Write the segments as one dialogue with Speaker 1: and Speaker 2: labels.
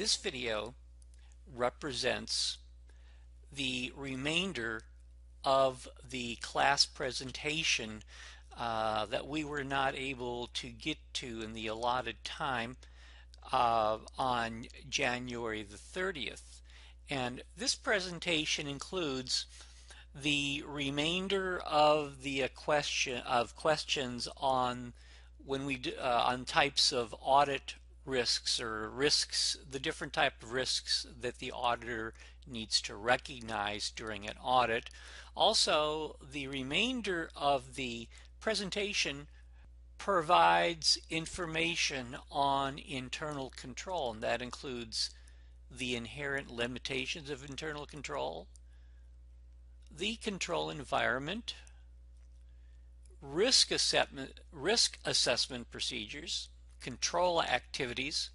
Speaker 1: This video represents the remainder of the class presentation that we were not able to get to in the allotted time on January the 30th. And this presentation includes the remainder of the questions on on types of audit risks, or risks, the different type of risks that the auditor needs to recognize during an audit. Also, the remainder of the presentation provides information on internal control, and that includes the inherent limitations of internal control, the control environment, risk assessment procedures, control activities,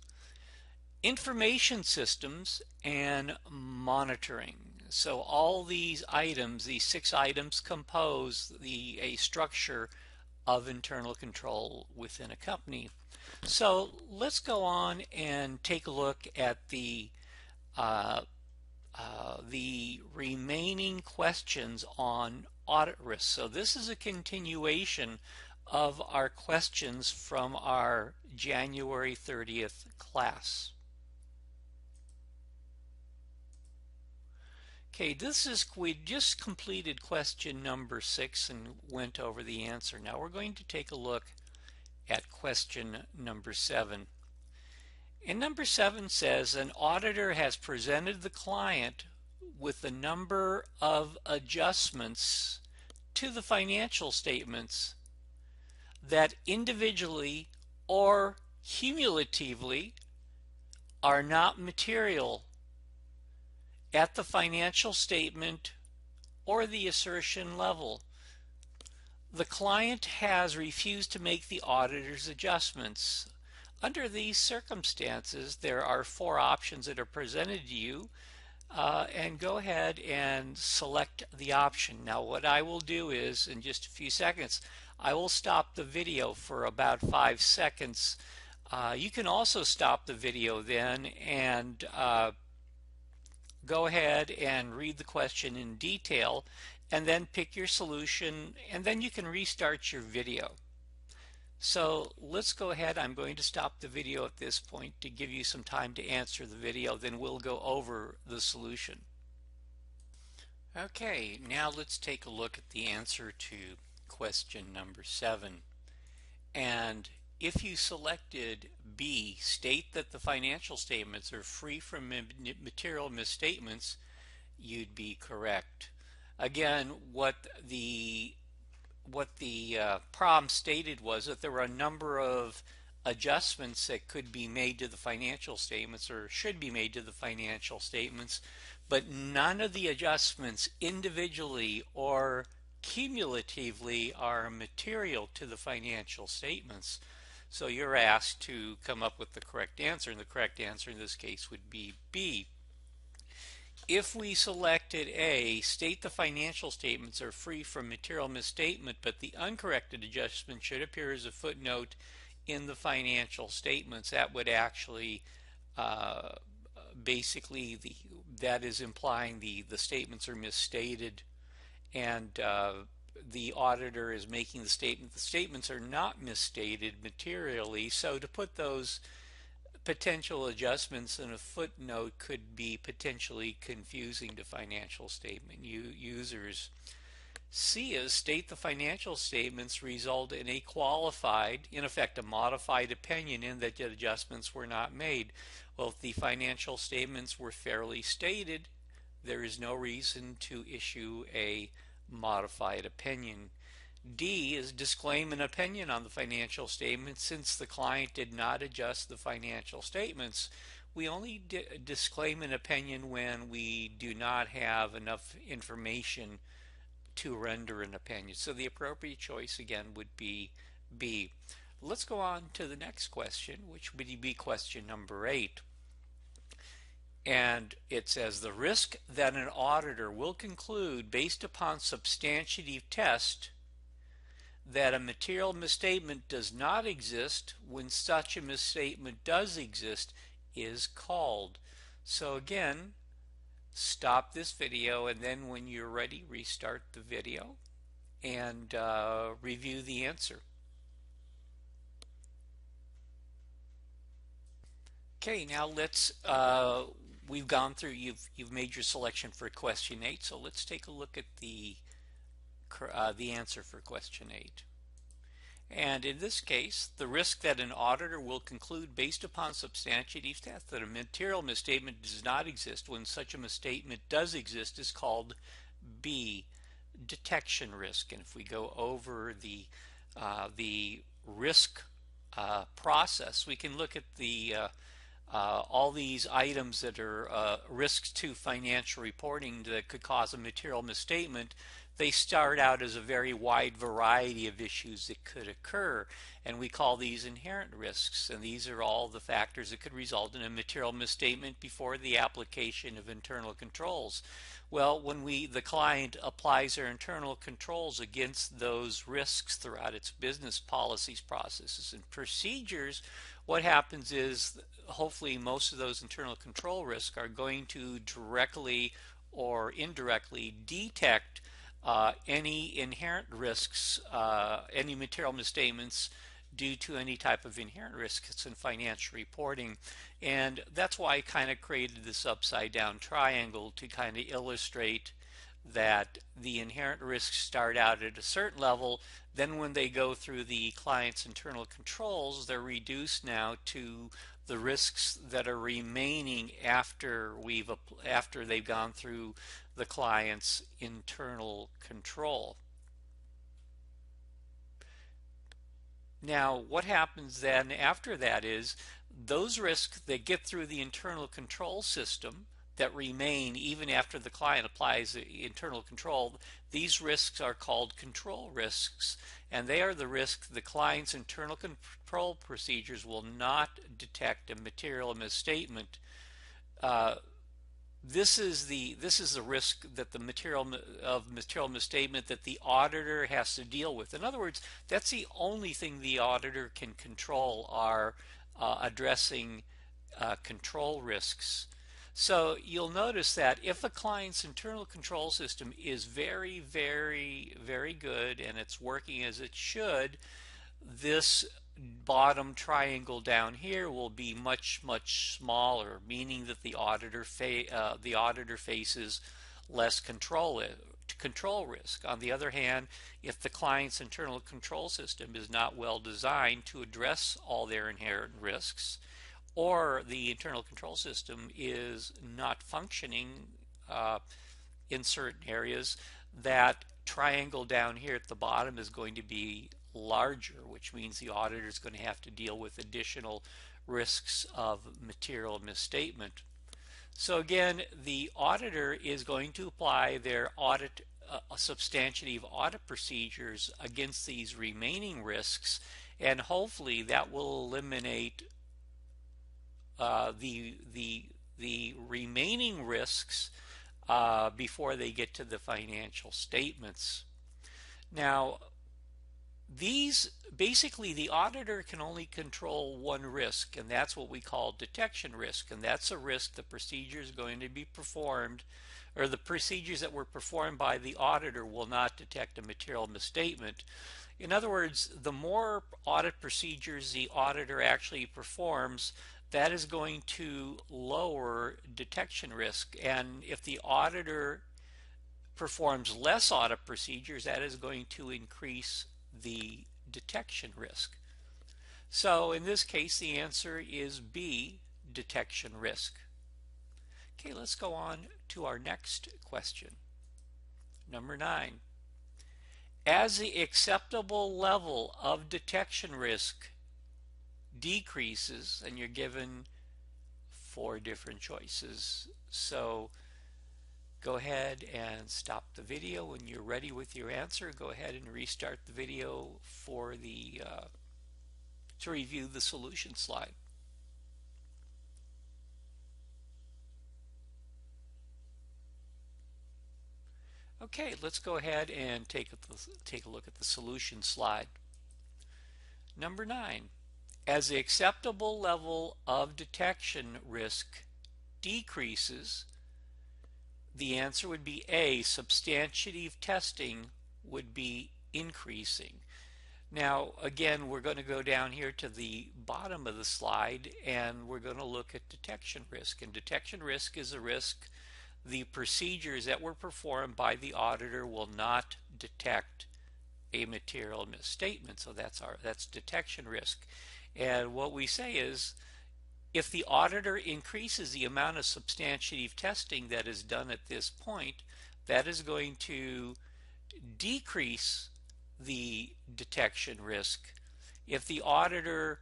Speaker 1: information systems, and monitoring. So all these items, these 6 items, compose a structure of internal control within a company. So let's go on and take a look at the remaining questions on audit risk. So this is a continuation of our questions from our January 30th class. Okay, we just completed question number 6 and went over the answer. Now we're going to take a look at question number 7. And number 7 says an auditor has presented the client with a number of adjustments to the financial statements that individually or cumulatively are not material at the financial statement or the assertion level. The client has refused to make the auditor's adjustments. Under these circumstances, there are 4 options that are presented to you, and go ahead and select the option. Now what I will do is, in just a few seconds, I will stop the video for about 5 seconds. You can also stop the video then and go ahead and read the question in detail, and then pick your solution, and then you can restart your video. So let's go ahead. I'm going to stop the video at this point to give you some time to answer the video, then we'll go over the solution. Okay, now let's take a look at the answer to question number 7. And if you selected B, state that the financial statements are free from material misstatements, you'd be correct. Again, what the problem stated was that there were a number of adjustments that could be made to the financial statements, or should be made to the financial statements, but none of the adjustments individually or cumulatively are material to the financial statements. So you're asked to come up with the correct answer, and the correct answer in this case would be B. If we selected A, state the financial statements are free from material misstatement, but the uncorrected adjustment should appear as a footnote in the financial statements, that would actually basically that is implying the statements are misstated, and the auditor is making the statement the statements are not misstated materially. So to put those potential adjustments in a footnote could be potentially confusing to financial statement users. C is state the financial statements result in a qualified, in effect a modified opinion, in that the adjustments were not made. Well, if the financial statements were fairly stated, there is no reason to issue a modified opinion. D is disclaim an opinion on the financial statements. Since the client did not adjust the financial statements, we only disclaim an opinion when we do not have enough information to render an opinion. So the appropriate choice again would be B. Let's go on to the next question, which would be question number 8. And it says the risk that an auditor will conclude based upon substantive test that a material misstatement does not exist when such a misstatement does exist is called. So again, stop this video, and then when you're ready, restart the video and review the answer. Okay, now let's we've gone through, you've made your selection for question 8, so let's take a look at the answer for question 8. And in this case, the risk that an auditor will conclude based upon substantiative tests that a material misstatement does not exist when such a misstatement does exist is called B, detection risk. And if we go over the risk process, we can look at the all these items that are risks to financial reporting that could cause a material misstatement. They start out as a very wide variety of issues that could occur, and we call these inherent risks, and these are all the factors that could result in a material misstatement before the application of internal controls. Well, when the client applies their internal controls against those risks throughout its business policies, processes, and procedures, what happens is hopefully most of those internal control risks are going to directly or indirectly detect any inherent risks, any material misstatements due to any type of inherent risks in financial reporting. And that's why I kind of created this upside down triangle to kind of illustrate that the inherent risks start out at a certain level, then when they go through the client's internal controls, they're reduced now to the risks that are remaining after they've gone through the client's internal control. Now, what happens then after that is those risks that get through the internal control system that remain even after the client applies the internal control, these risks are called control risks, and they are the risks the client's internal control procedures will not detect a material misstatement. This is the risk that the material misstatement that the auditor has to deal with. In other words, that's the only thing the auditor can control, are addressing control risks. So you'll notice that if a client's internal control system is very, very, very good and it's working as it should, this bottom triangle down here will be much, much smaller, meaning that the auditor faces less control risk. On the other hand, if the client's internal control system is not well designed to address all their inherent risks, or the internal control system is not functioning in certain areas, that triangle down here at the bottom is going to be larger, which means the auditor is going to have to deal with additional risks of material misstatement. So again, the auditor is going to apply their substantive audit procedures against these remaining risks, and hopefully that will eliminate the remaining risks before they get to the financial statements. Now, basically the auditor can only control one risk, and that's what we call detection risk, and that's a risk the procedure is going to be performed, or the procedures that were performed by the auditor will not detect a material misstatement. In other words, the more audit procedures the auditor actually performs, that is going to lower detection risk. And if the auditor performs less audit procedures, that is going to increase the detection risk. So in this case, the answer is B, detection risk. Okay, let's go on to our next question. Number 9. As the acceptable level of detection risk decreases, and you're given 4 different choices. So go ahead and stop the video when you're ready with your answer. Go ahead and restart the video for the to review the solution slide. Okay, let's go ahead and take a look at the solution slide. Number 9. As the acceptable level of detection risk decreases, the answer would be A, substantive testing would be increasing. Now, again, we're going to go down here to the bottom of the slide and we're going to look at detection risk. And detection risk is a risk the procedures that were performed by the auditor will not detect a material misstatement. So that's detection risk. And what we say is if the auditor increases the amount of substantive testing that is done at this point, that is going to decrease the detection risk. If the auditor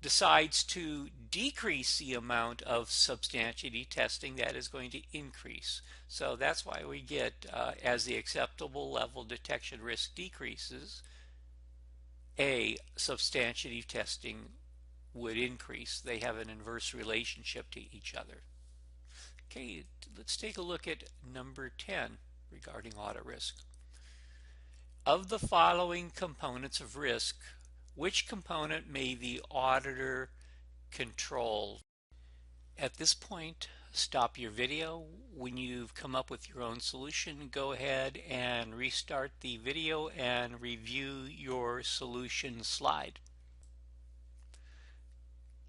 Speaker 1: decides to decrease the amount of substantive testing, that is going to increase. So that's why we get as the acceptable level detection risk decreases, A, substantive testing would increase. They have an inverse relationship to each other. Okay, let's take a look at number 10 regarding audit risk. Of the following components of risk, which component may the auditor control? At this point, stop your video. When you've come up with your own solution, go ahead and restart the video and review your solution slide.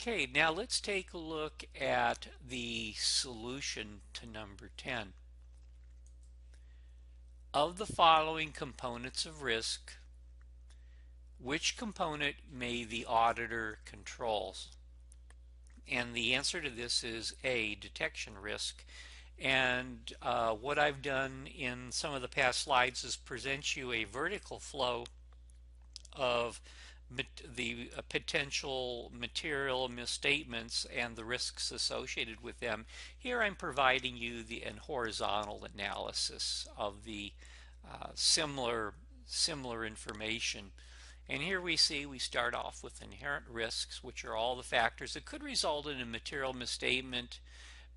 Speaker 1: Okay, now let's take a look at the solution to number 10. Of the following components of risk, which component may the auditor control? And the answer to this is A, detection risk. And what I've done in some of the past slides is present you a vertical flow of the potential material misstatements and the risks associated with them. Here I'm providing you the horizontal analysis of the similar information. And here we start off with inherent risks, which are all the factors that could result in a material misstatement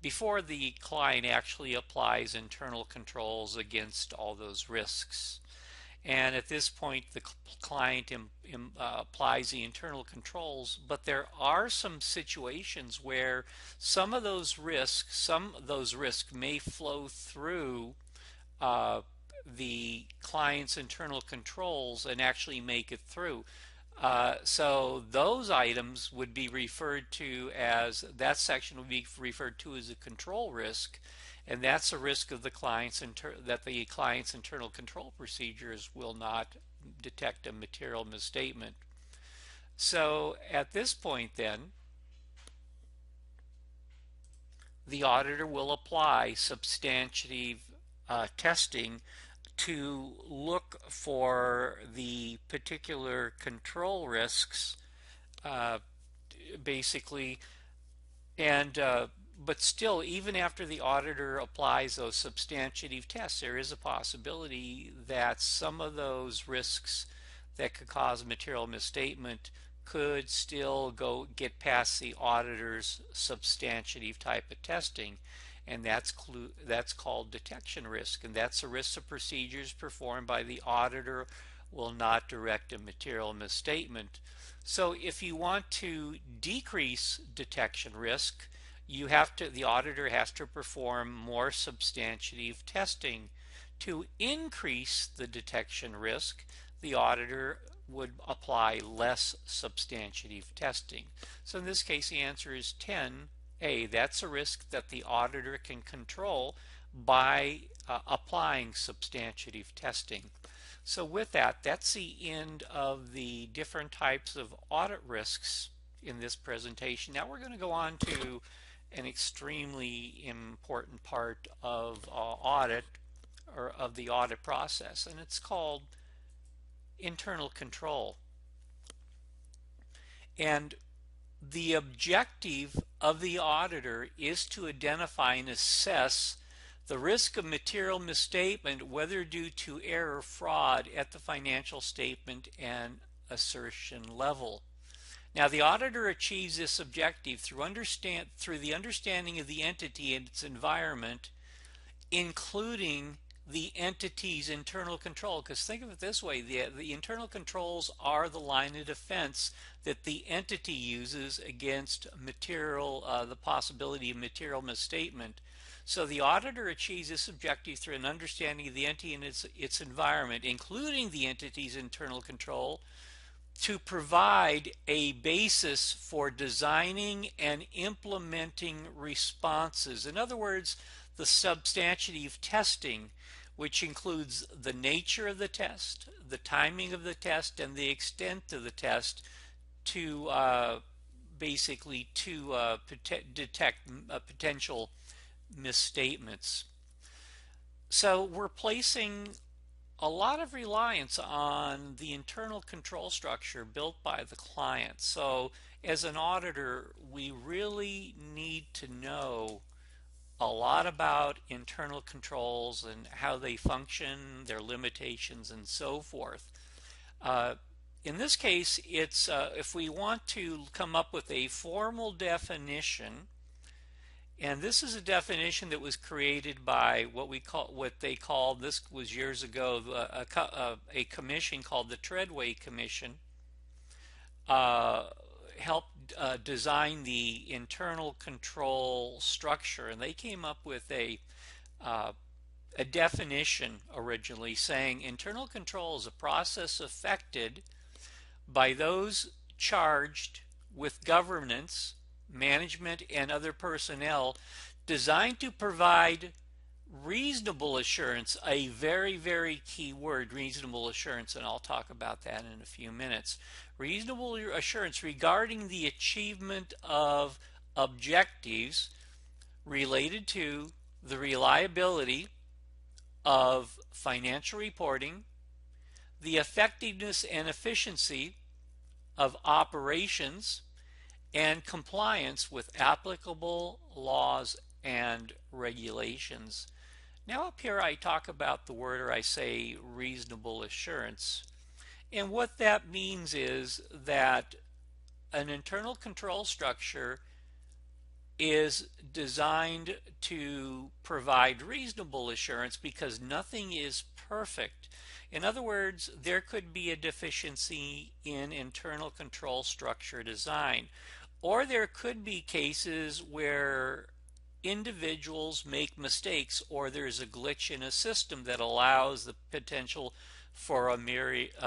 Speaker 1: before the client actually applies internal controls against all those risks. And at this point, the client applies the internal controls, but there are some situations where some of those risks may flow through the client's internal controls and actually make it through. So those items would be referred to as, that section would be referred to as a control risk, and that's a risk of the client's that the client's internal control procedures will not detect a material misstatement. So at this point then, the auditor will apply substantive testing to look for the particular control risks, basically, and but still, even after the auditor applies those substantive tests, there is a possibility that some of those risks that could cause a material misstatement could still get past the auditor's substantive type of testing, and that's called detection risk, and that's a risk of procedures performed by the auditor will not direct a material misstatement. So if you want to decrease detection risk, the auditor has to perform more substantive testing. To increase the detection risk, the auditor would apply less substantive testing. So in this case, the answer is 10A. That's a risk that the auditor can control by applying substantive testing. So with that, that's the end of the different types of audit risks in this presentation. Now we're going to go on to an extremely important part of audit, or of the audit process, and it's called internal control. And the objective of the auditor is to identify and assess the risk of material misstatement, whether due to error or fraud, at the financial statement and assertion level. Now, the auditor achieves this objective through the understanding of the entity and its environment, including the entity's internal control. Because think of it this way, the internal controls are the line of defense that the entity uses against material, the possibility of material misstatement. So the auditor achieves this objective through an understanding of the entity and its environment, including the entity's internal control, to provide a basis for designing and implementing responses. In other words, the substantive testing, which includes the nature of the test, the timing of the test, and the extent of the test to basically to detect potential misstatements. So we're placing a lot of reliance on the internal control structure built by the client. So as an auditor, we really need to know a lot about internal controls and how they function, their limitations, and so forth. Uh, in this case, it's if we want to come up with a formal definition, and this is a definition that was created by what they called, this was years ago, a commission called the Treadway Commission, uh, helped design the internal control structure, and they came up with a definition originally saying internal control is a process affected by those charged with governance, management, and other personnel, designed to provide reasonable assurance, a very, very key word, reasonable assurance, and I'll talk about that in a few minutes. Reasonable assurance regarding the achievement of objectives related to the reliability of financial reporting, the effectiveness and efficiency of operations, and compliance with applicable laws and regulations. Now up here I talk about the word, or I say reasonable assurance. And what that means is that an internal control structure is designed to provide reasonable assurance because nothing is perfect. In other words, there could be a deficiency in internal control structure design, or there could be cases where individuals make mistakes, or there's a glitch in a system that allows the potential for a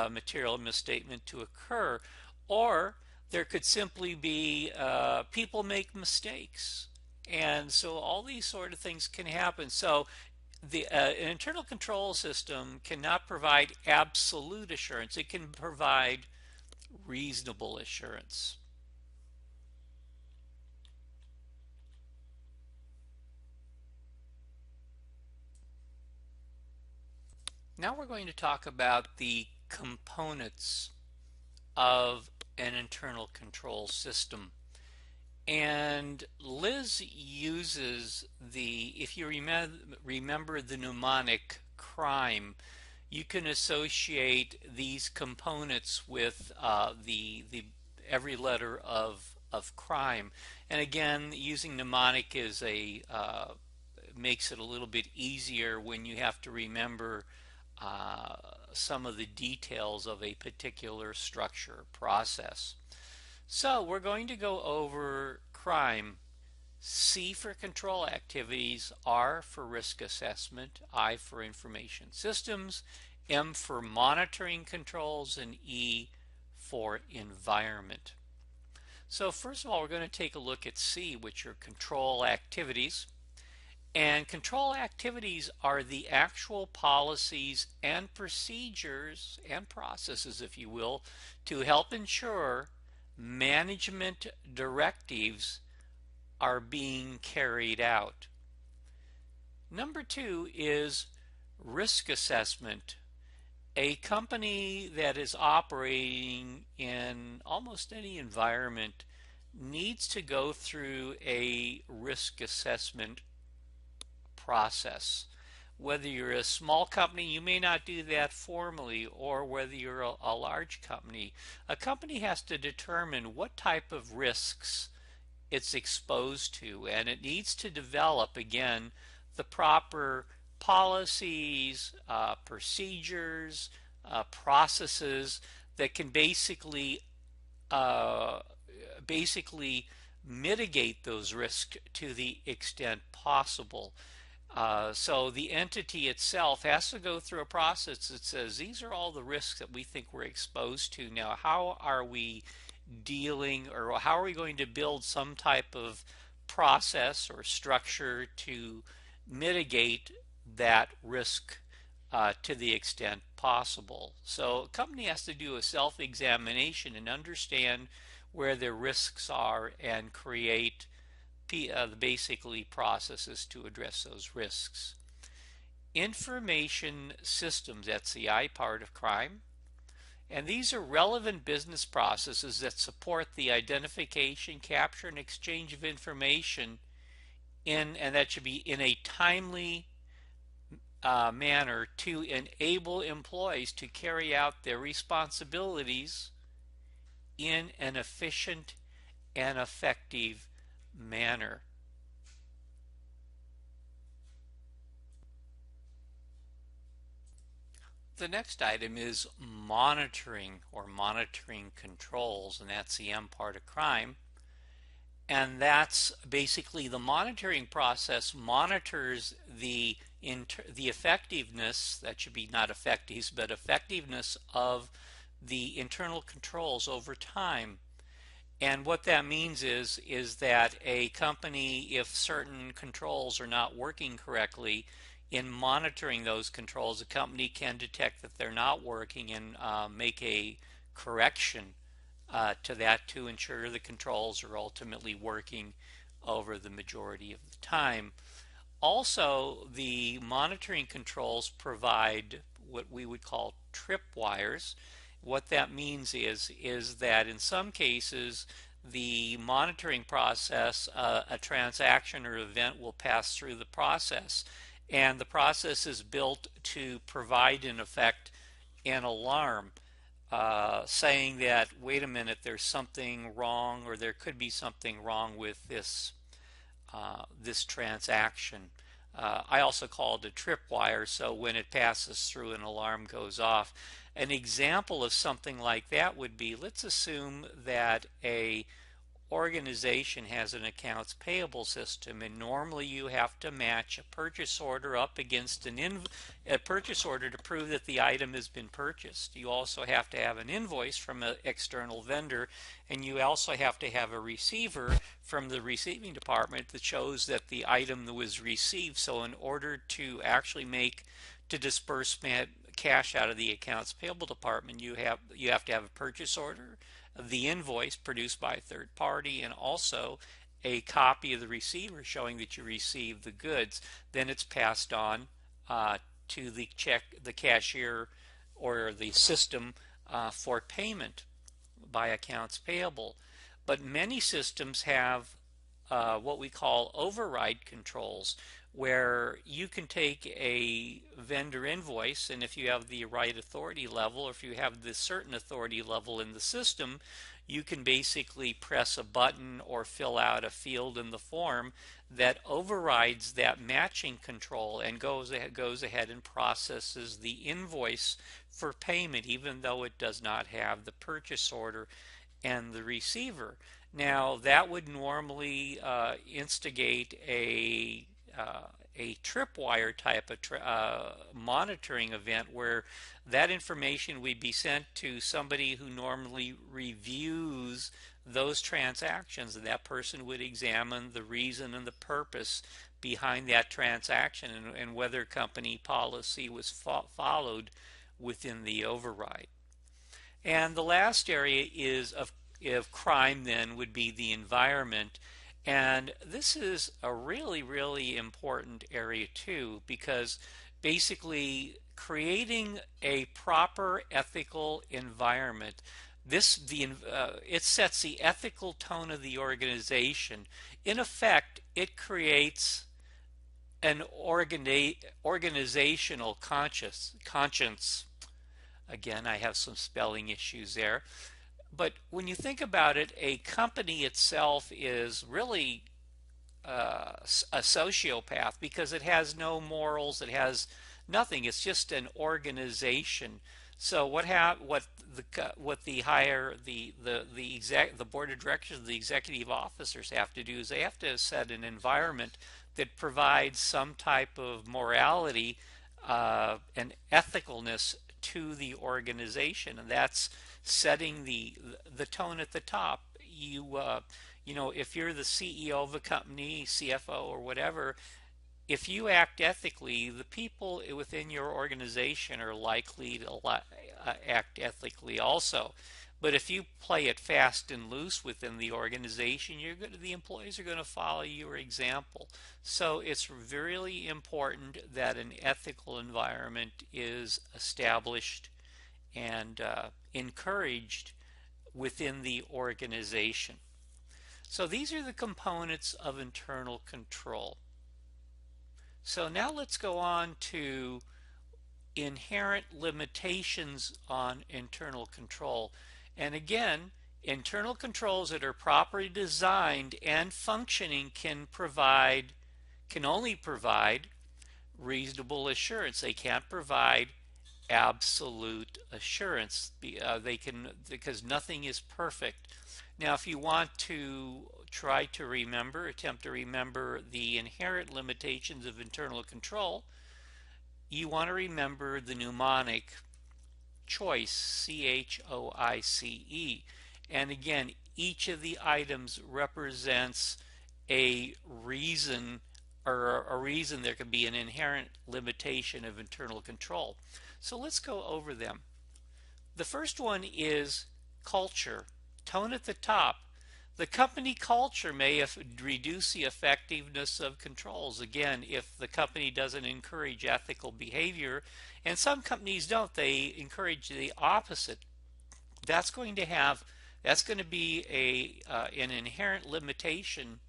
Speaker 1: material misstatement to occur, or there could simply be people make mistakes, and so all these sort of things can happen. So an internal control system cannot provide absolute assurance. It can provide reasonable assurance. Now we're going to talk about the components of an internal control system. And Liz uses if you remember the mnemonic crime, you can associate these components with the every letter of crime. And again, using mnemonic is makes it a little bit easier when you have to remember some of the details of a particular structure process. So we're going to go over crime. C for control activities, R for risk assessment, I for information systems, M for monitoring controls, and E for environment. So first of all, we're going to take a look at C, which are control activities. And control activities are the actual policies and procedures and processes, if you will, to help ensure management directives are being carried out. Number two is risk assessment. A company that is operating in almost any environment needs to go through a risk assessment process. Whether you're a small company, you may not do that formally, or whether you're a large company, a company has to determine what type of risks it's exposed to, and it needs to develop, again, the proper policies, procedures, processes that can uh, basically mitigate those risks to the extent possible. So the entity itself has to go through a process that says these are all the risks that we think we're exposed to. Now, how are we dealing, or how are we going to build some type of process or structure to mitigate that risk to the extent possible? So a company has to do a self-examination and understand where their risks are and create basically processes to address those risks. Information systems, that's the I part of crime. And these are relevant business processes that support the identification, capture, and exchange of information and that should be in a timely manner to enable employees to carry out their responsibilities in an efficient and effective manner. The next item is monitoring or monitoring controls, and that's the M part of crime. And that's basically the monitoring process monitors the effectiveness, that should be not effectives, but effectiveness of the internal controls over time. And what that means is that a company, if certain controls are not working correctly, in monitoring those controls, a company can detect that they're not working and make a correction to that to ensure the controls are ultimately working over the majority of the time. Also, the monitoring controls provide what we would call tripwires. What that means is that in some cases, the monitoring process, a transaction or event will pass through the process, and the process is built to provide, in effect, an alarm saying that, wait a minute, there's something wrong, or there could be something wrong with this transaction. I also call it a tripwire, so when it passes through, an alarm goes off. An example of something like that would be, let's assume that a organization has an accounts payable system, and normally you have to match a purchase order up against a purchase order to prove that the item has been purchased. You also have to have an invoice from an external vendor, and you also have to have a receiver from the receiving department that shows that the item was received. So in order to actually disperse cash out of the accounts payable department, you have to have a purchase order, the invoice produced by a third party, and also a copy of the receiver showing that you received the goods. Then it's passed on to the cashier or the system for payment by accounts payable. But many systems have what we call override controls, where you can take a vendor invoice, and if you have the right authority level, or if you have the certain authority level in the system, you can basically press a button or fill out a field in the form that overrides that matching control and goes ahead and processes the invoice for payment, even though it does not have the purchase order and the receiver. Now, that would normally instigate a tripwire type of monitoring event, where that information would be sent to somebody who normally reviews those transactions, and that person would examine the reason and the purpose behind that transaction, and whether company policy was followed within the override. And the last area of crime then would be the environment. And this is a really, really important area too, because basically creating a proper ethical environment, it sets the ethical tone of the organization. In effect, it creates an organizational conscience. Again, I have some spelling issues there. But when you think about it, a company itself is really a sociopath because it has no morals, it has nothing. It's just an organization. So what the board of directors, the executive officers have to do is they have to set an environment that provides some type of morality and ethicalness to the organization, and that's setting the tone at the top. If you're the CEO of a company, CFO or whatever, if you act ethically, the people within your organization are likely to act ethically also. But if you play it fast and loose within the organization, the employees are going to follow your example. So it's really important that an ethical environment is established and encouraged within the organization. So these are the components of internal control. So now let's go on to inherent limitations on internal control. And again, internal controls that are properly designed and functioning can only provide reasonable assurance. They can't provide absolute assurance. Because nothing is perfect. Now, if you want to attempt to remember the inherent limitations of internal control, you want to remember the mnemonic choice, CHOICE. And again, each of the items represents a reason, or a reason there can be an inherent limitation of internal control. So let's go over them. The first one is culture, tone at the top. The company culture may reduce the effectiveness of controls. Again, if the company doesn't encourage ethical behavior, and some companies don't, they encourage the opposite, that's going to be an inherent limitation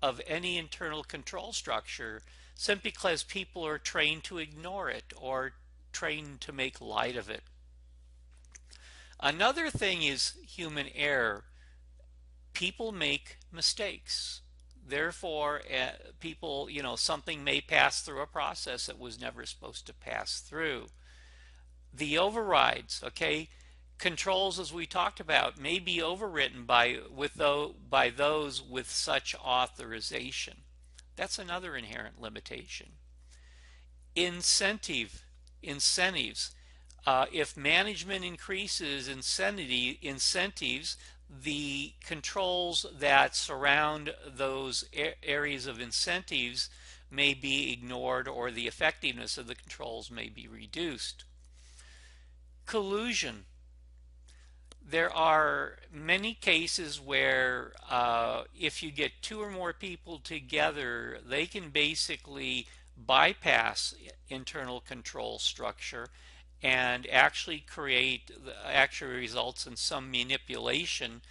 Speaker 1: of any internal control structure, simply because people are trained to ignore it or trained to make light of it. Another thing is human error. People make mistakes. Therefore, something may pass through a process that was never supposed to pass through. The overrides, okay, controls, as we talked about, may be overwritten by those with such authorization. That's another inherent limitation. Incentives. If management increases incentives, the controls that surround those areas of incentives may be ignored, or the effectiveness of the controls may be reduced. Collusion. There are many cases where if you get two or more people together, they can basically bypass internal control structure and actually results in some manipulation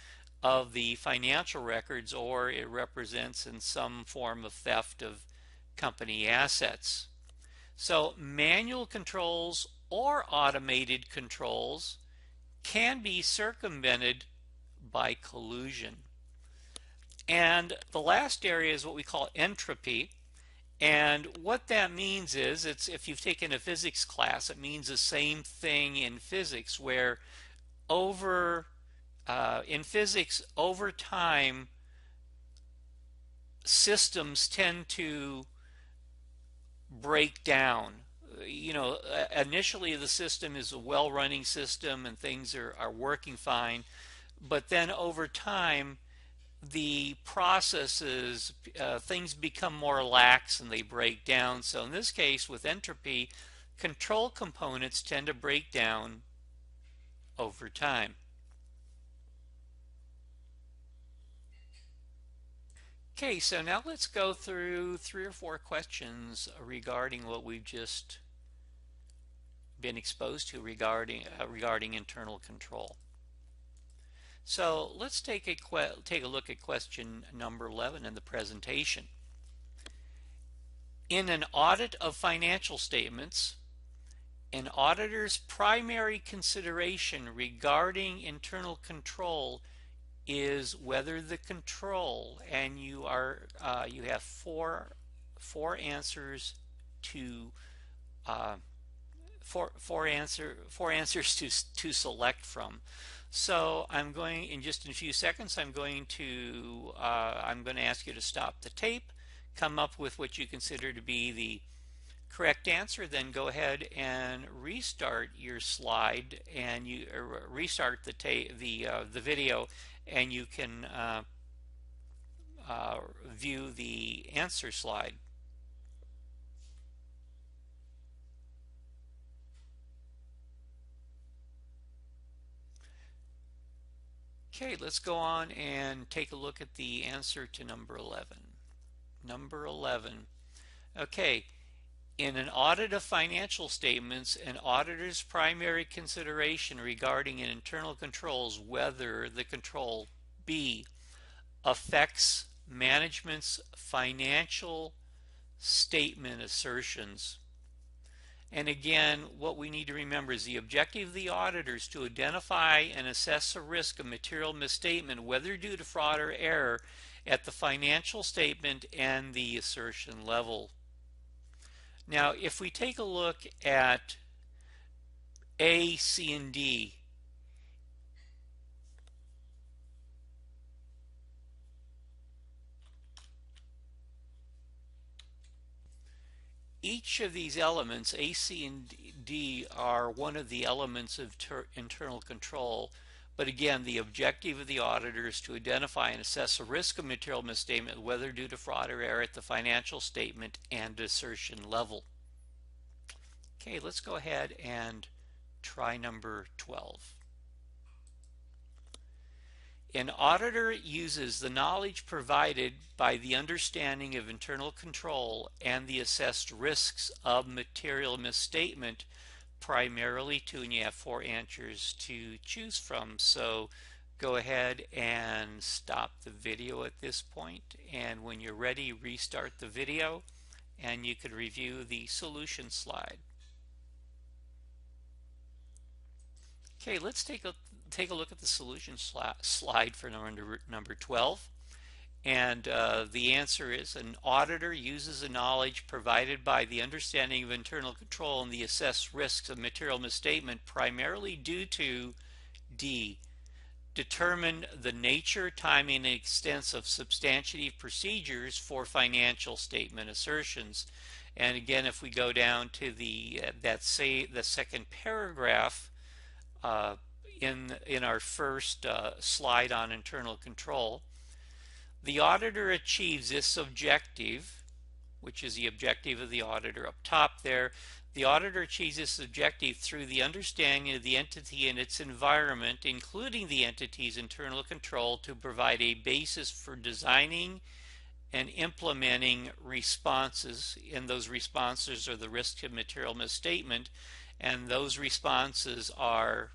Speaker 1: of the financial records, or it represents in some form of theft of company assets. So manual controls or automated controls can be circumvented by collusion. And the last area is what we call entropy. And what that means is, if you've taken a physics class, it means the same thing in physics, where in physics, over time, systems tend to break down. Initially the system is a well-running system and things are working fine, but then over time, the processes, things become more lax and they break down. So in this case, with entropy, control components tend to break down over time. Okay, so now let's go through 3 or 4 questions regarding what we've just been exposed to regarding internal control. So let's take a look at question number 11 in the presentation. In an audit of financial statements, an auditor's primary consideration regarding internal control is whether the control, and you have four answers to uh, four answers to select from. So I'm going, in just in a few seconds, I'm going to ask you to stop the tape, come up with what you consider to be the correct answer, then go ahead and restart your slide, and you restart the video, and you can view the answer slide. Okay, let's go on and take a look at the answer to number 11. Number 11. Okay, in an audit of financial statements, an auditor's primary consideration regarding an internal control is whether the control B affects management's financial statement assertions. And again, what we need to remember is the objective of the auditor is to identify and assess a risk of material misstatement, whether due to fraud or error, at the financial statement and the assertion level. Now, if we take a look at A, C, and D, each of these elements, A, C, and D, are one of the elements of internal control. But again, the objective of the auditor is to identify and assess a risk of material misstatement, whether due to fraud or error, at the financial statement and assertion level. Okay, let's go ahead and try number 12. An auditor uses the knowledge provided by the understanding of internal control and the assessed risks of material misstatement primarily to, and you have four answers to choose from. So go ahead and stop the video at this point, and when you're ready, restart the video, and you can review the solution slide. Okay, let's take a look at the solution slide for number 12. And the answer is, an auditor uses the knowledge provided by the understanding of internal control and the assessed risks of material misstatement primarily due to D. Determine the nature, timing, and extent of substantive procedures for financial statement assertions. And again, if we go down to the second paragraph, in our first slide on internal control, the auditor achieves this objective, which is the objective of the auditor up top there. The auditor achieves this objective through the understanding of the entity and its environment, including the entity's internal control, to provide a basis for designing and implementing responses. And those responses are the risk of material misstatement, and those responses are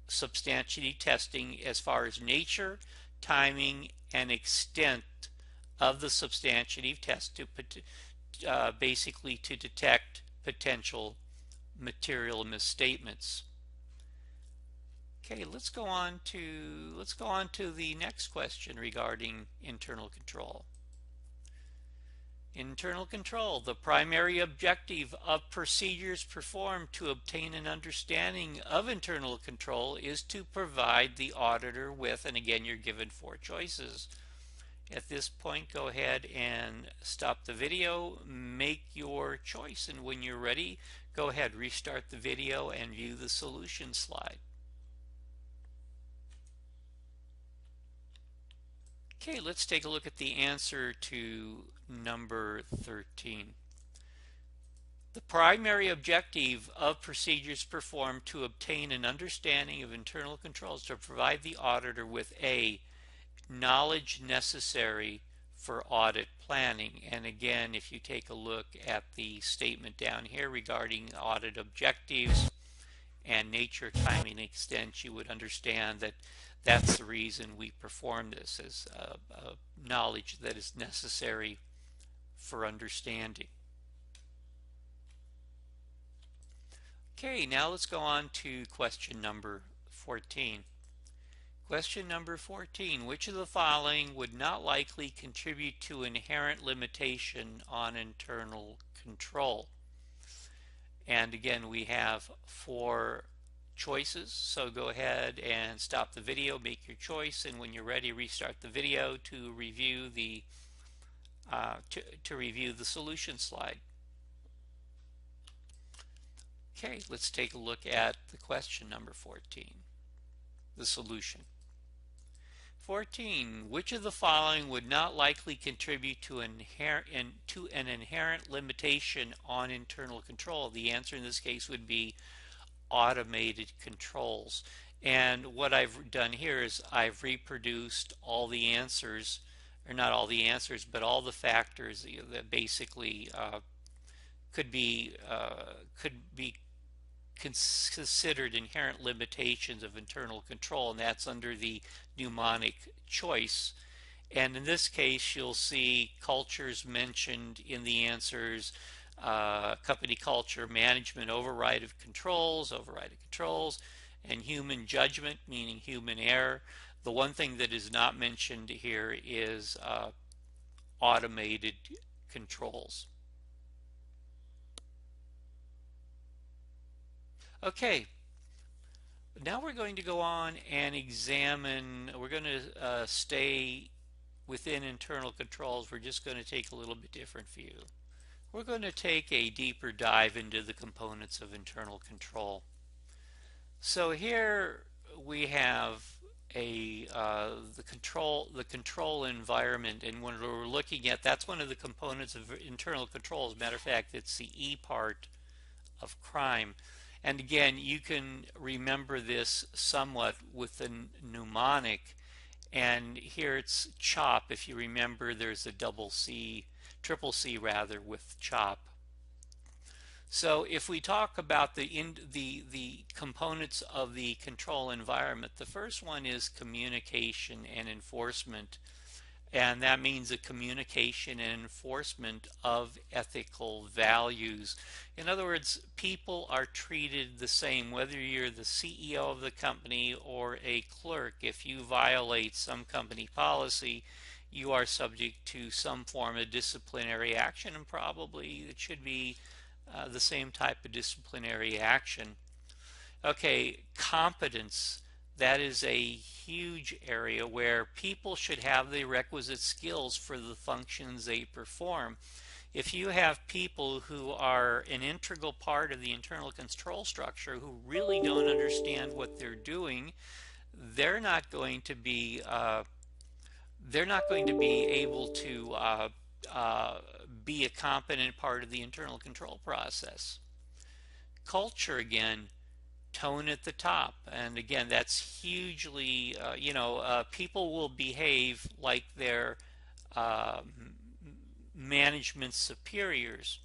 Speaker 1: substantiative testing as far as nature, timing, and extent of the substantiative test to basically to detect potential material misstatements. Okay, let's go on to the next question regarding internal control. Internal control, the primary objective of procedures performed to obtain an understanding of internal control is to provide the auditor with, and again you're given four choices. At this point, go ahead and stop the video, make your choice, and when you're ready, go ahead, restart the video and view the solution slide. Okay, let's take a look at the answer to number 13. The primary objective of procedures performed to obtain an understanding of internal controls to provide the auditor with a knowledge necessary for audit planning. And again, if you take a look at the statement down here regarding audit objectives and nature, timing, and extent, you would understand that that's the reason we perform this, as knowledge that is necessary for understanding. Okay, now let's go on to question number 14. Question number 14. Which of the following would not likely contribute to inherent limitation on internal control? And again, we have 4 choices, so go ahead and stop the video, make your choice, and when you're ready, restart the video to review the solution slide. Okay, let's take a look at the question number 14, the solution. 14. Which of the following would not likely contribute to an inherent limitation on internal control? The answer in this case would be automated controls. And what I've done here is I've reproduced all the answers, or not all the answers, but all the factors that basically could be considered inherent limitations of internal control, and that's under the mnemonic choice. And in this case, you'll see cultures mentioned in the answers: company culture, management, override of controls, and human judgment, meaning human error. The one thing that is not mentioned here is automated controls. Okay, now we're going to go on and examine, we're going to stay within internal controls. We're just going to take a little bit different view. We're going to take a deeper dive into the components of internal control. So here we have the control environment, and when we're looking at, that's one of the components of internal control. As a matter of fact, it's the E part of crime. And again, you can remember this somewhat with the mnemonic. And here it's CHOP. If you remember, there's a triple C rather, with CHOP. So if we talk about the components of the control environment, the first one is communication and enforcement. And that means a communication and enforcement of ethical values. In other words, people are treated the same whether you're the CEO of the company or a clerk. If you violate some company policy, you are subject to some form of disciplinary action, and probably it should be the same type of disciplinary action. Okay, competence. That is a huge area where people should have the requisite skills for the functions they perform. If you have people who are an integral part of the internal control structure who really don't understand what they're doing, they're not going to be able to be a competent part of the internal control process. Culture, again, tone at the top, and again, that's hugely people will behave like their management superiors.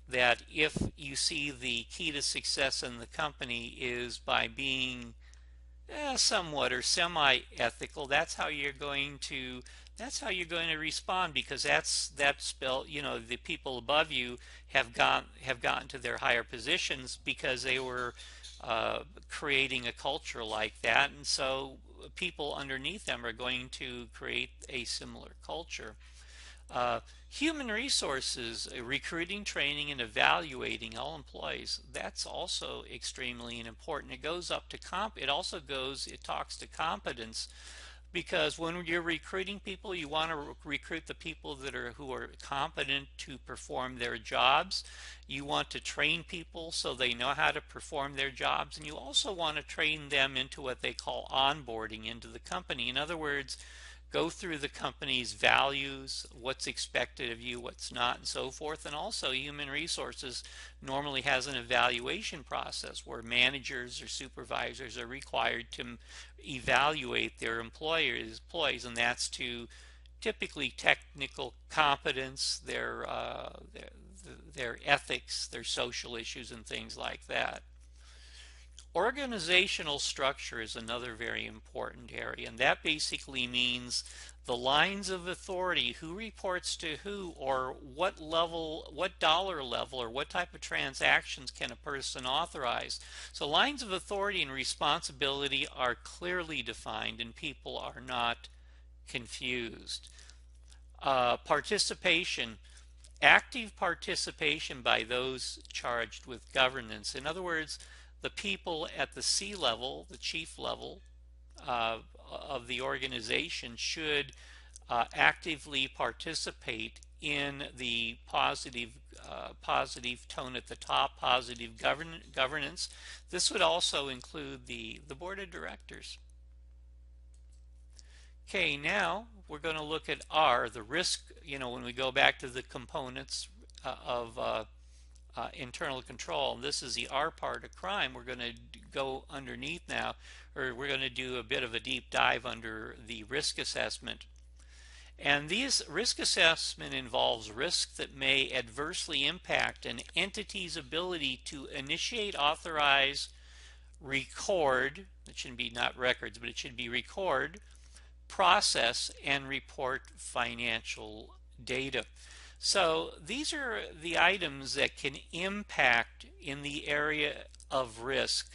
Speaker 1: That if you see the key to success in the company is by being somewhat or semi-ethical, that's how you're going to respond, because the people above you have gotten to their higher positions because they were creating a culture like that, and so people underneath them are going to create a similar culture. Human resources, recruiting, training, and evaluating all employees, that's also extremely important. It goes up to it talks to competence, because when you're recruiting people, you want to recruit the people who are competent to perform their jobs. You want to train people so they know how to perform their jobs, and you also want to train them into what they call onboarding into the company. In other words, go through the company's values, what's expected of you, what's not, and so forth. And also, human resources normally has an evaluation process where managers or supervisors are required to evaluate their employees, and that's to typically technical competence, their ethics, their social issues, and things like that. Organizational structure is another very important area, and that basically means the lines of authority, who reports to who, or what level, what dollar level, or what type of transactions can a person authorize. So lines of authority and responsibility are clearly defined and people are not confused. Participation, active participation by those charged with governance. In other words, the people at the C level, the chief level of the organization should actively participate in the positive tone at the top, positive governance. This would also include the board of directors. Okay, now we're going to look at R, the risk, when we go back to the components of internal control. This is the R part of crime. We're going to go underneath now, or we're going to do a bit of a deep dive under the risk assessment. And these risk assessment involves risks that may adversely impact an entity's ability to initiate, authorize, record, it shouldn't be not records, but it should be record, process, and report financial data. So these are the items that can impact in the area of risk,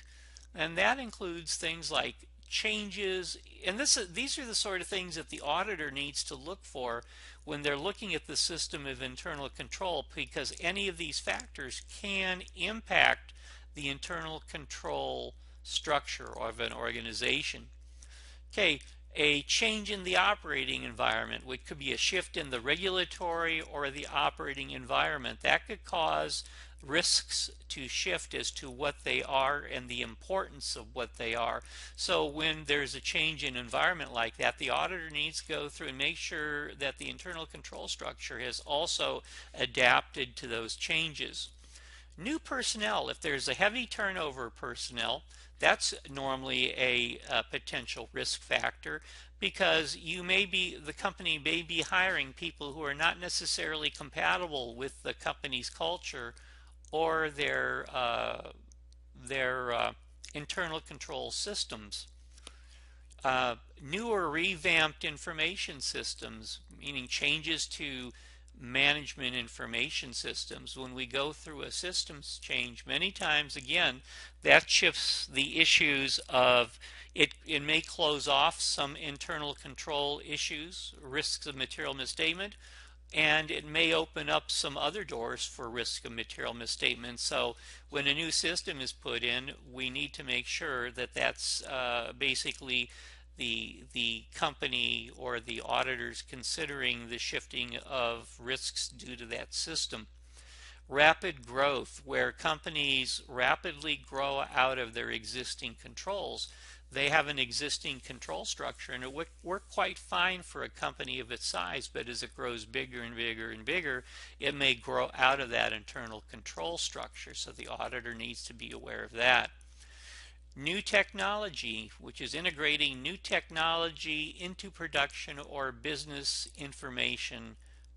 Speaker 1: and that includes things like changes, and these are the sort of things that the auditor needs to look for when they're looking at the system of internal control, because any of these factors can impact the internal control structure of an organization. Okay, a change in the operating environment, which could be a shift in the regulatory or the operating environment, that could cause risks to shift as to what they are and the importance of what they are. So when there's a change in environment like that, the auditor needs to go through and make sure that the internal control structure has also adapted to those changes. New personnel, if there's a heavy turnover of personnel, that's normally a potential risk factor, because the company may be hiring people who are not necessarily compatible with the company's culture or their internal control systems. New or revamped information systems, meaning changes to management information systems. When we go through a systems change, many times, again, that shifts the issues of it may close off some internal control issues, risks of material misstatement, and it may open up some other doors for risk of material misstatement. So when a new system is put in, we need to make sure that that's basically the company or the auditors considering the shifting of risks due to that system. Rapid growth, where companies rapidly grow out of their existing controls. They have an existing control structure and it would work quite fine for a company of its size, but as it grows bigger and bigger and bigger, it may grow out of that internal control structure. So the auditor needs to be aware of that. New technology, which is integrating new technology into production or business information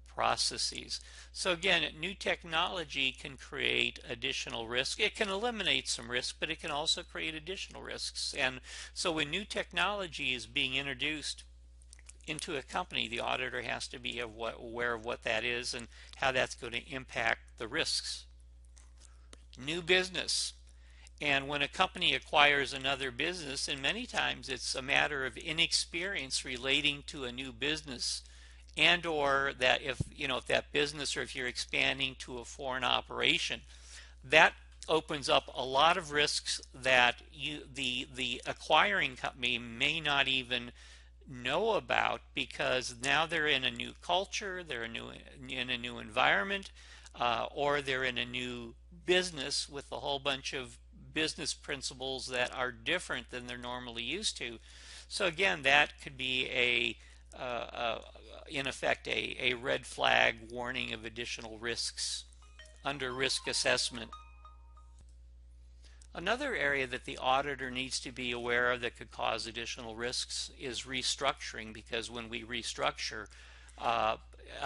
Speaker 1: processes. So again, new technology can create additional risk. It can eliminate some risk, but it can also create additional risks. And so when new technology is being introduced into a company, the auditor has to be aware of what that is and how that's going to impact the risks. New business. And when a company acquires another business, and many times it's a matter of inexperience relating to a new business, and or that if that business, or if you're expanding to a foreign operation, that opens up a lot of risks that the acquiring company may not even know about, because now they're in a new culture, they're in a new environment, or they're in a new business with a whole bunch of business principles that are different than they're normally used to. So again, that could be in effect a red flag warning of additional risks under risk assessment. Another area that the auditor needs to be aware of that could cause additional risks is restructuring, because when we restructure a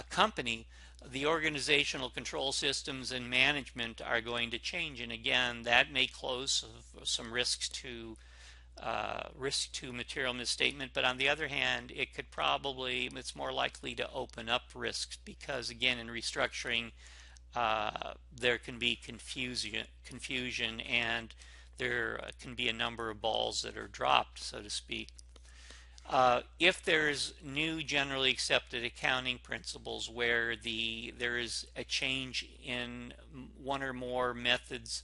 Speaker 1: company, the organizational control systems and management are going to change, and again, that may close some risks to risk to material misstatement, but on the other hand, it's more likely to open up risks because, again, in restructuring, there can be confusion, and there can be a number of balls that are dropped, so to speak. If there's new generally accepted accounting principles where there is a change in one or more methods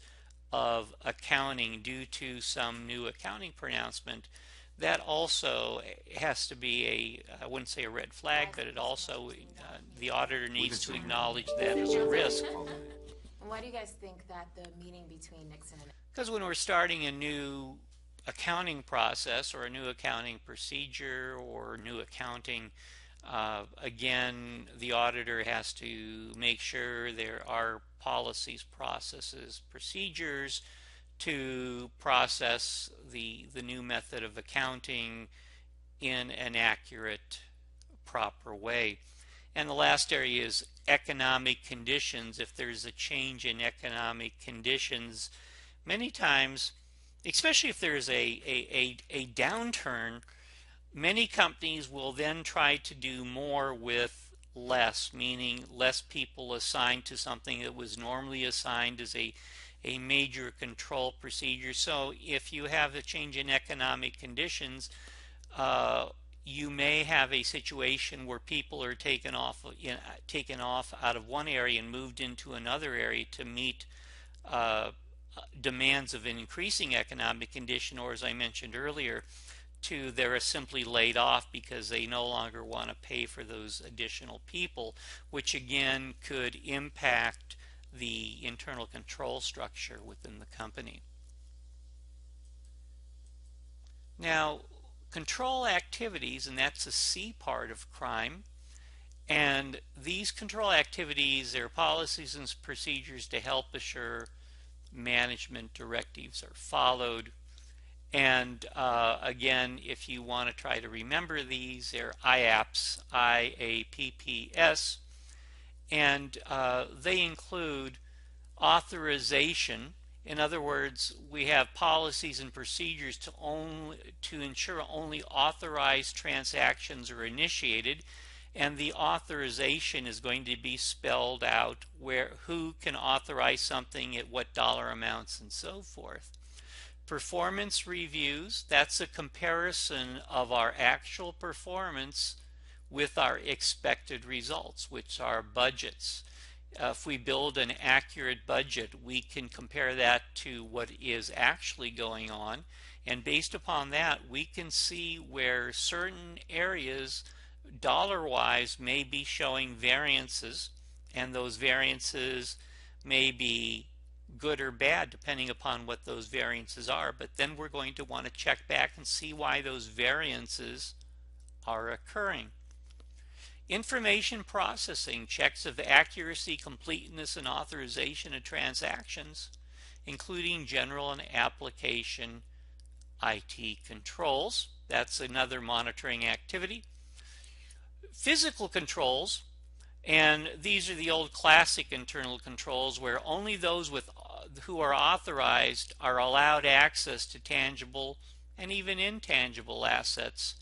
Speaker 1: of accounting due to some new accounting pronouncement, that also has to be I wouldn't say a red flag, but it also, the auditor needs to acknowledge that as a risk.
Speaker 2: And why do you guys think that the meeting between Nixon and...
Speaker 1: Because when we're starting a new accounting process or a new accounting procedure or new accounting, again, the auditor has to make sure there are policies, processes, procedures to process the new method of accounting in an accurate, proper way. And the last area is economic conditions. If there's a change in economic conditions, many times, especially if there's a downturn, many companies will then try to do more with less, meaning less people assigned to something that was normally assigned as a major control procedure. So if you have a change in economic conditions, you may have a situation where people are taken off out of one area and moved into another area to meet demands of an increasing economic condition, or as I mentioned earlier, they're simply laid off because they no longer want to pay for those additional people, which again could impact the internal control structure within the company. Now, control activities, and that's the C part of crime, and these control activities, they're policies and procedures to help assure management directives are followed. And again, if you want to try to remember these, they're IAPS, IAPPS, and they include authorization. In other words, we have policies and procedures to ensure only authorized transactions are initiated, and the authorization is going to be spelled out who can authorize something at what dollar amounts and so forth. Performance reviews, that's a comparison of our actual performance with our expected results, which are budgets. If we build an accurate budget, we can compare that to what is actually going on, and based upon that, we can see where certain areas dollar-wise may be showing variances, and those variances may be good or bad depending upon what those variances are, but then we're going to want to check back and see why those variances are occurring. Information processing, checks of accuracy, completeness, and authorization of transactions, including general and application IT controls. That's another monitoring activity. Physical controls, and these are the old classic internal controls where only those who are authorized are allowed access to tangible and even intangible assets.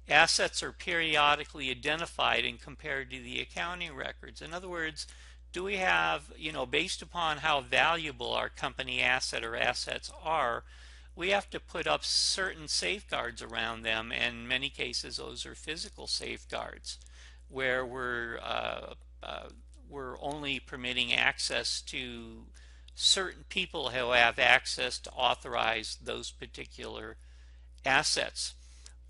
Speaker 1: Assets are periodically identified and compared to the accounting records. In other words, do we have, based upon how valuable our company asset or assets are, we have to put up certain safeguards around them, and in many cases those are physical safeguards where we're only permitting access to certain people who have access to authorize those particular assets.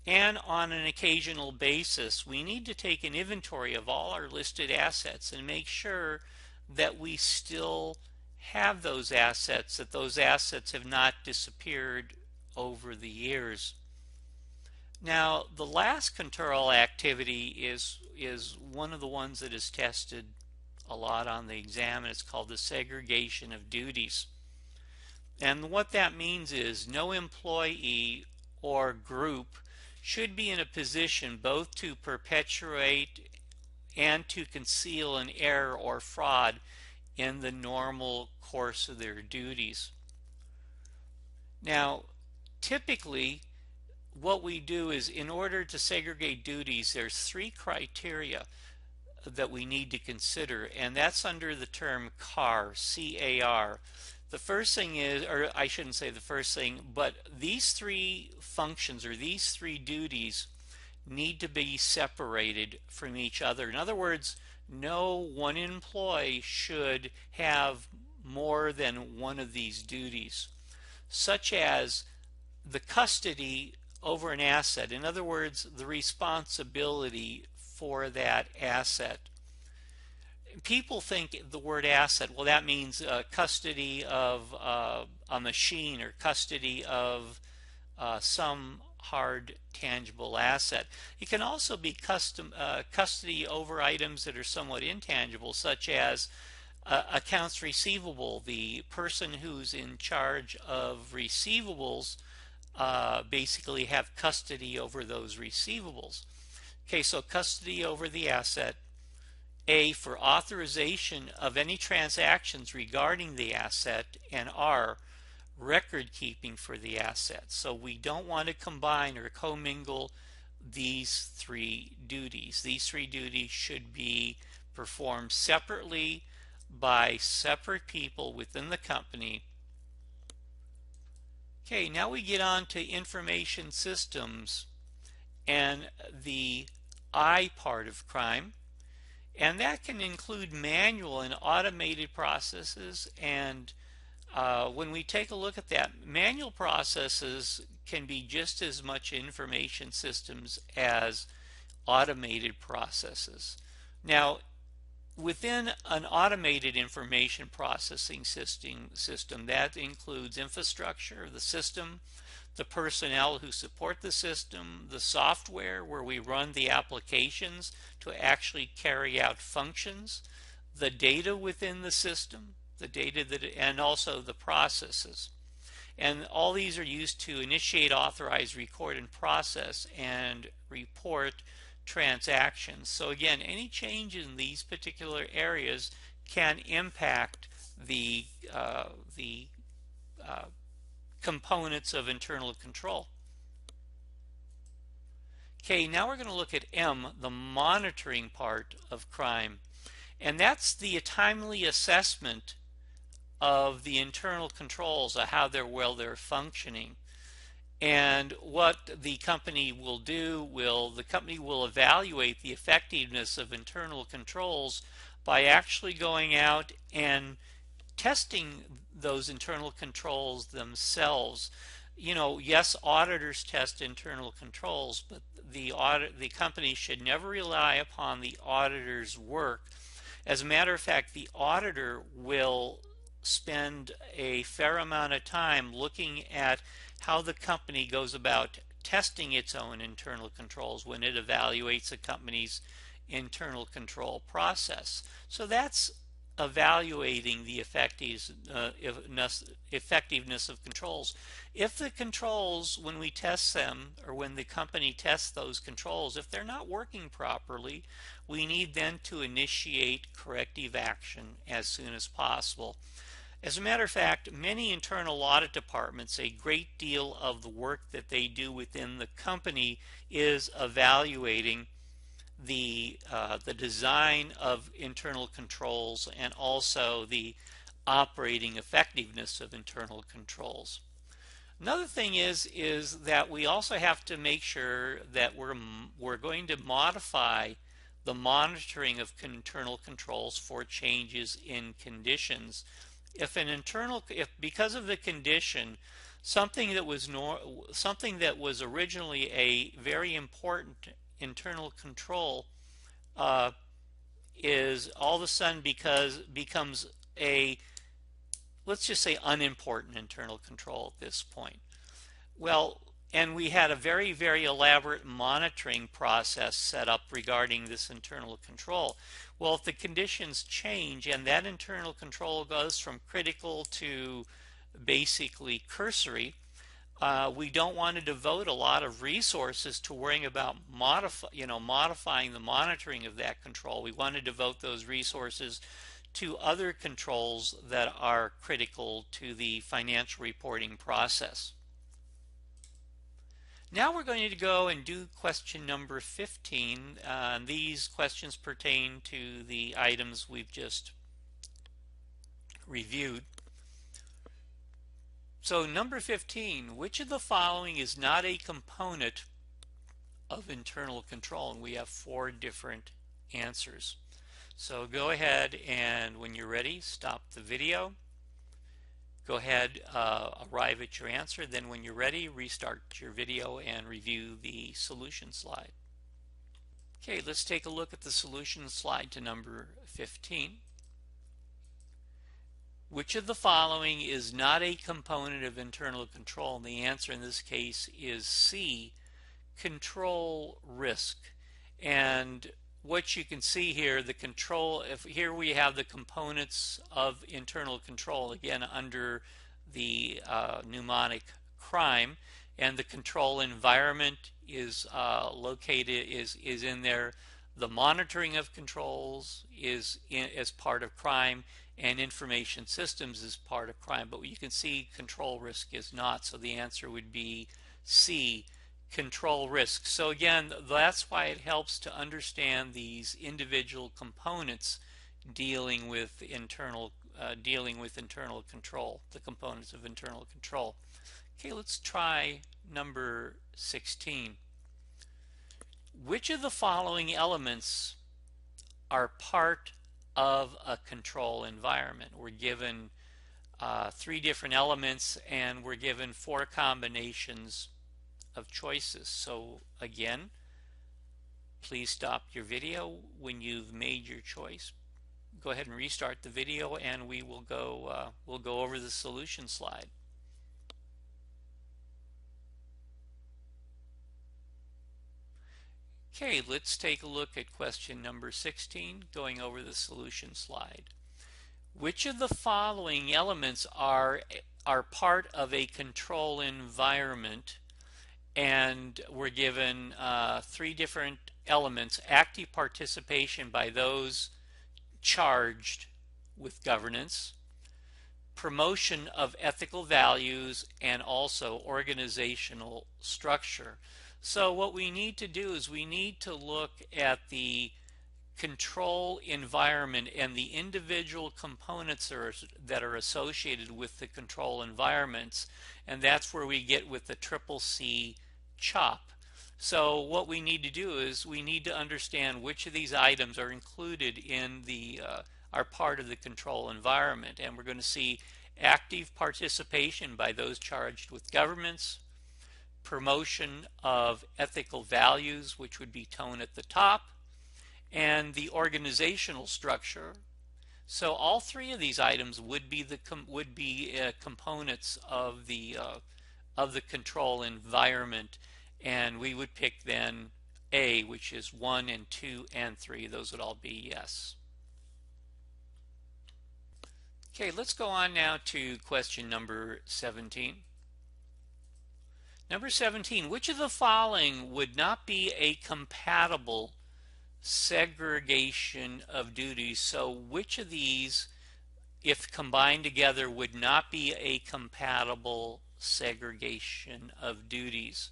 Speaker 1: And on an occasional basis, we need to take an inventory of all our listed assets and make sure that we still have those assets, that those assets have not disappeared over the years. Now, the last control activity is one of the ones that is tested a lot on the exam, and it's called the segregation of duties. And what that means is no employee or group should be in a position both to perpetuate and to conceal an error or fraud in the normal course of their duties. Now, typically what we do is, in order to segregate duties, there's three criteria that we need to consider, and that's under the term CAR, C-A-R. The first thing is, or I shouldn't say the first thing, but these three functions or these three duties need to be separated from each other. In other words, no one employee should have more than one of these duties, such as the custody over an asset. In other words, the responsibility for that asset. People think the word asset, well, that means custody of a machine or custody of some hard tangible asset. It can also be custody over items that are somewhat intangible, such as accounts receivable. The person who's in charge of receivables basically have custody over those receivables. Okay, so custody over the asset. A, for authorization of any transactions regarding the asset, and R, record keeping for the asset. So we don't want to combine or commingle these three duties. These three duties should be performed separately by separate people within the company. Okay, now we get on to information systems and the I part of crime. And that can include manual and automated processes. And when we take a look at that, manual processes can be just as much information systems as automated processes. Now, within an automated information processing system, that includes infrastructure of the system, the personnel who support the system, the software where we run the applications to actually carry out functions, the data within the system, the data that, and also the processes. And all these are used to initiate, authorize, record, and process and report transactions. So again, any change in these particular areas can impact the components of internal control. Okay, now we're going to look at M, the monitoring part of crime. And that's the timely assessment of the internal controls, of how they're functioning. And what the company will do, the company will evaluate the effectiveness of internal controls by actually going out and testing those internal controls themselves. You know, yes, auditors test internal controls, but the company should never rely upon the auditor's work. As a matter of fact, the auditor will spend a fair amount of time looking at how the company goes about testing its own internal controls when it evaluates a company's internal control process. So that's evaluating the effectiveness of controls. If the controls, when we test them, or when the company tests those controls, if they're not working properly, we need then to initiate corrective action as soon as possible. As a matter of fact, many internal audit departments, a great deal of the work that they do within the company is evaluating the design of internal controls and also the operating effectiveness of internal controls. Another thing is that we also have to make sure that we're going to modify the monitoring of internal controls for changes in conditions. If because of the condition, something that was originally a very important internal control is all of a sudden becomes a, let's just say, unimportant internal control at this point. Well, and we had a very, very elaborate monitoring process set up regarding this internal control. Well, if the conditions change and that internal control goes from critical to basically cursory, we don't want to devote a lot of resources to worrying about modifying the monitoring of that control. We want to devote those resources to other controls that are critical to the financial reporting process. Now we're going to go and do question number 15. These questions pertain to the items we've just reviewed. So number 15, which of the following is not a component of internal control? And we have 4 different answers. So go ahead and when you're ready, stop the video. Go ahead, arrive at your answer. Then when you're ready, restart your video and review the solution slide. Okay, let's take a look at the solution slide to number 15. Which of the following is not a component of internal control? And the answer in this case is C, control risk. And what you can see here, the control, if here we have the components of internal control, again under the mnemonic crime, and the control environment is located, is in there. The monitoring of controls is as part of crime, and information systems is part of crime. But you can see control risk is not, so the answer would be C, control risk. So again, that's why it helps to understand these individual components dealing with internal control, the components of internal control. Okay, let's try number 16. Which of the following elements are part of a control environment? We're given 3 different elements and we're given 4 combinations of choices. So again, please stop your video when you've made your choice. Go ahead and restart the video and we will go we'll go over the solution slide. Okay, let's take a look at question number 16, going over the solution slide. Which of the following elements are part of a control environment? And we're given 3 different elements: active participation by those charged with governance, promotion of ethical values, and also organizational structure. So what we need to do is we need to look at the control environment and the individual components that are associated with the control environments, and that's where we get with the CCC CHOP. So what we need to do is we need to understand which of these items are included in the are part of the control environment, and we're going to see active participation by those charged with governments, promotion of ethical values, which would be tone at the top, and the organizational structure. So all 3 of these items would be components of the control environment, and we would pick then A, which is 1 and 2 and 3. Those would all be yes. Okay, let's go on now to question number 17. Number 17, which of the following would not be a compatible segregation of duties? So which of these, if combined together, would not be a compatible segregation of duties?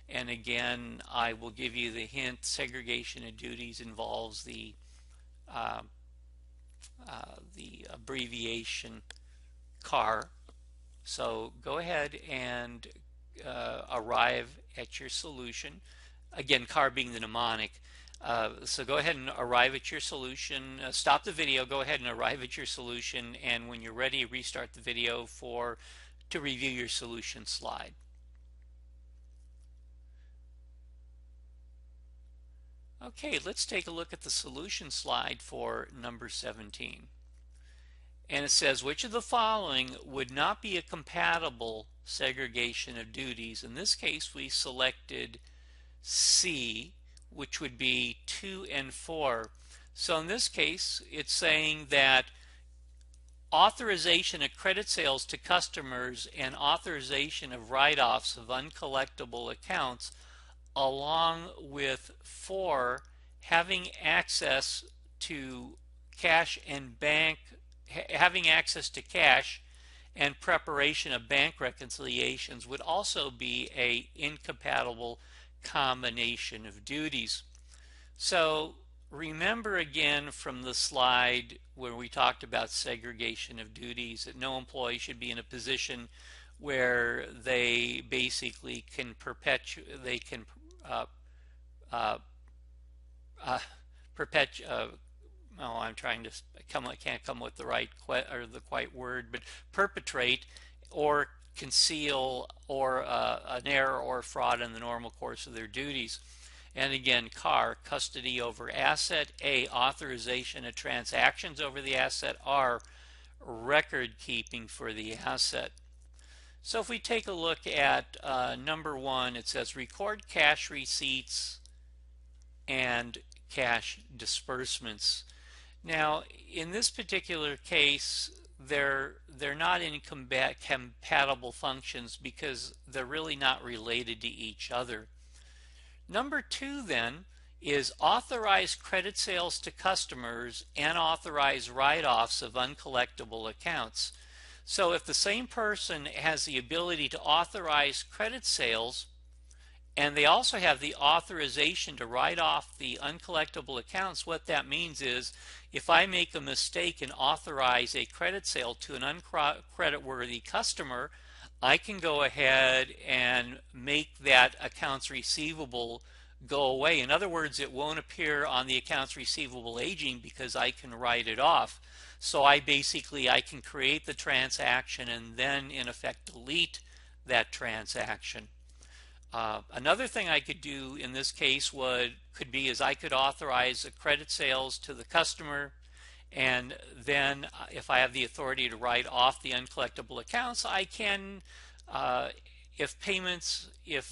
Speaker 1: And again, I will give you the hint: segregation of duties involves the abbreviation CAR. So go ahead and arrive at your solution. Again, CAR being the mnemonic. So go ahead and arrive at your solution. Stop the video, go ahead and arrive at your solution, and when you're ready, restart the video to review your solution slide. Okay, let's take a look at the solution slide for number 17. And it says, which of the following would not be a compatible segregation of duties? In this case, we selected C, which would be 2 and 4. So in this case, it's saying that authorization of credit sales to customers and authorization of write-offs of uncollectible accounts, along with 4, having access to cash and having access to cash and preparation of bank reconciliations would also be a incompatible combination of duties. So remember again from the slide where we talked about segregation of duties that no employee should be in a position where they basically can perpetuate, they can uh, uh, uh, perpetuate, oh, I'm trying to I can't come with the right or the quite word, but perpetrate or conceal or an error or fraud in the normal course of their duties. And again, custody over asset. A, authorization of transactions over the asset. R, record keeping for the asset. So if we take a look at number 1, it says record cash receipts and cash disbursements. Now, in this particular case, they're not incompatible functions because they're really not related to each other. Number 2 then is authorize credit sales to customers and authorize write-offs of uncollectible accounts. So if the same person has the ability to authorize credit sales and they also have the authorization to write off the uncollectible accounts, what that means is if I make a mistake and authorize a credit sale to an uncreditworthy customer, I can go ahead and make that accounts receivable go away. In other words, it won't appear on the accounts receivable aging because I can write it off. So I can create the transaction and then in effect delete that transaction. Another thing I could do in this case could be I could authorize a credit sales to the customer, and then if I have the authority to write off the uncollectible accounts, I can, if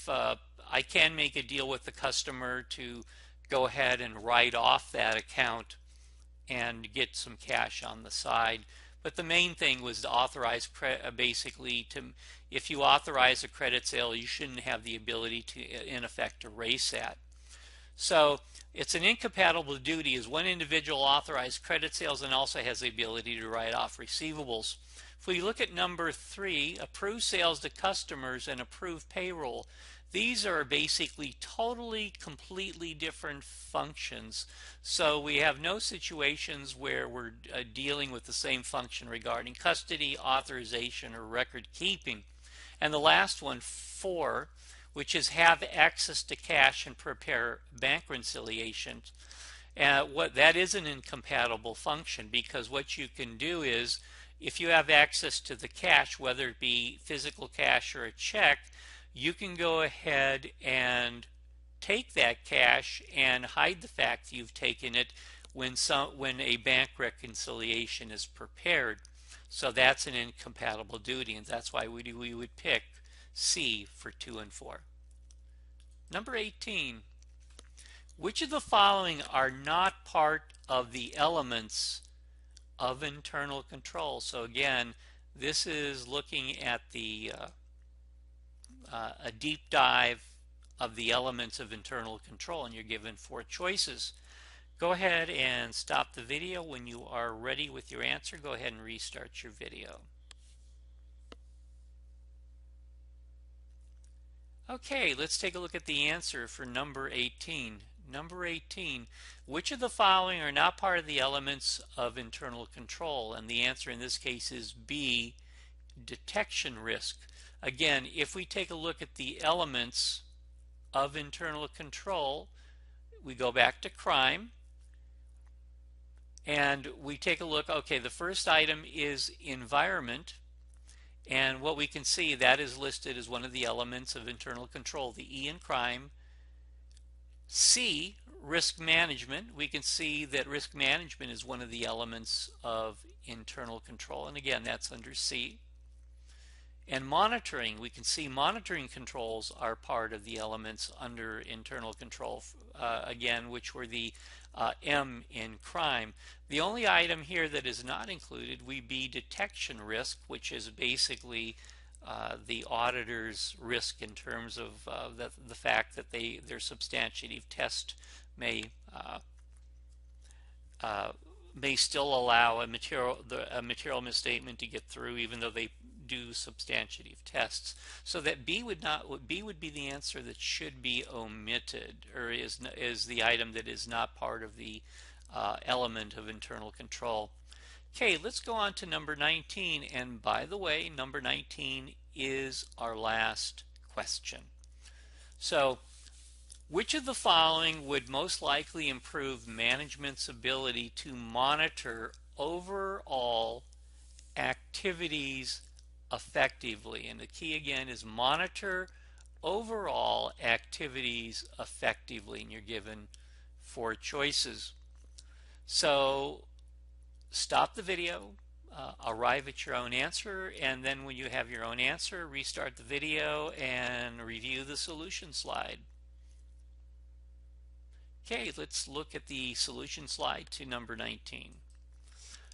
Speaker 1: I can make a deal with the customer to go ahead and write off that account and get some cash on the side. But the main thing was to authorize if you authorize a credit sale, you shouldn't have the ability to, in effect, erase that. So it's an incompatible duty as one individual authorized credit sales and also has the ability to write off receivables. If we look at number 3, approve sales to customers and approve payroll, these are basically completely different functions. So we have no situations where we're dealing with the same function regarding custody, authorization, or record keeping. And the last one, 4, which is have access to cash and prepare bank reconciliations. What that is an incompatible function because what you can do is if you have access to the cash, whether it be physical cash or a check, you can go ahead and take that cash and hide the fact that you've taken it when a bank reconciliation is prepared. So that's an incompatible duty, and that's why we would pick C for 2 and 4. Number 18. Which of the following are not part of the elements of internal control? So again, this is looking at a deep dive of the elements of internal control, and you're given 4 choices. Go ahead and stop the video. When you are ready with your answer, go ahead and restart your video. Okay, let's take a look at the answer for number 18. Number 18, which of the following are not part of the elements of internal control? And the answer in this case is B, detection risk. Again, if we take a look at the elements of internal control, we go back to crime and we take a look. Okay, the first item is environment, and what we can see, that is listed as one of the elements of internal control, the E in crime. C, risk management. We can see that risk management is one of the elements of internal control, and again, that's under C. And monitoring, we can see monitoring controls are part of the elements under internal control, again, which were the M in crime. The only item here that is not included would be detection risk, which is basically the auditor's risk in terms of the fact that their substantive test may may still allow a material misstatement to get through, even though they do substantive tests. So that B would be the answer that should be omitted, or is the item that is not part of the element of internal control. Okay, let's go on to number 19. And by the way, number 19 is our last question. So, which of the following would most likely improve management's ability to monitor overall activities effectively? And the key again is monitor overall activities effectively. And you're given 4 choices. So stop the video, arrive at your own answer, and then when you have your own answer, restart the video and review the solution slide. Okay, let's look at the solution slide to number 19.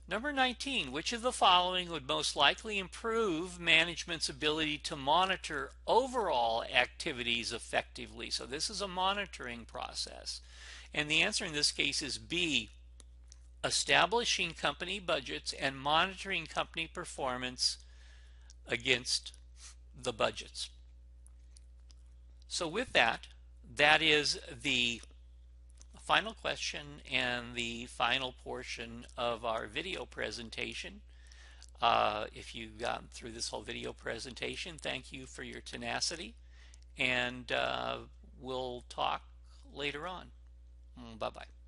Speaker 1: Number 19, which of the following would most likely improve management's ability to monitor overall activities effectively? So this is a monitoring process. And the answer in this case is B, establishing company budgets and monitoring company performance against the budgets. So with that, that is the final question and the final portion of our video presentation. If you've gotten through this whole video presentation, thank you for your tenacity, and we'll talk later on. Bye-bye.